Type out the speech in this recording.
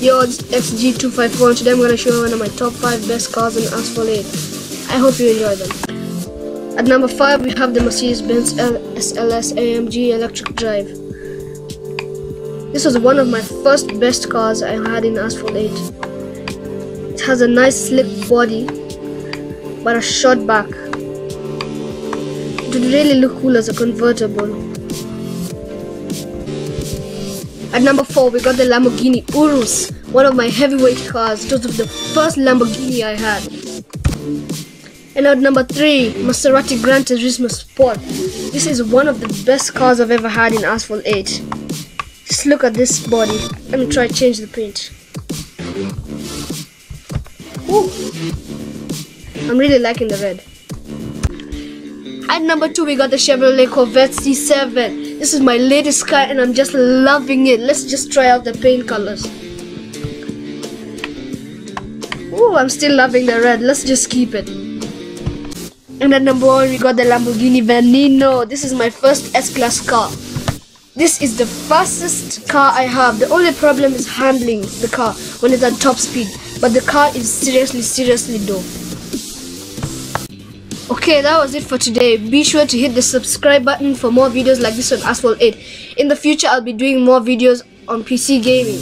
Yo, it's XG254 and today I'm going to show you one of my top 5 best cars in Asphalt 8. I hope you enjoy them. At number 5 we have the Mercedes-Benz SLS AMG electric drive. This was one of my first best cars I had in Asphalt 8. It has a nice slick body but a short back. It would really look cool as a convertible. At number 4 we got the Lamborghini Urus, one of my heavyweight cars. It was the first Lamborghini I had. And at number 3, Maserati Gran Turismo Sport. This is one of the best cars I've ever had in Asphalt 8. Just look at this body. Let me try to change the paint. Ooh. I'm really liking the red. At number 2 we got the Chevrolet Corvette C7. This is my latest car and I'm just loving it. Let's just try out the paint colors. Ooh, I'm still loving the red. Let's just keep it. And at number 1 we got the Lamborghini Veneno. This is my first S-Class car. This is the fastest car I have. The only problem is handling the car when it's at top speed. But the car is seriously dope. Okay, that was it for today. Be sure to hit the subscribe button for more videos like this on Asphalt 8. In the future, I'll be doing more videos on PC gaming.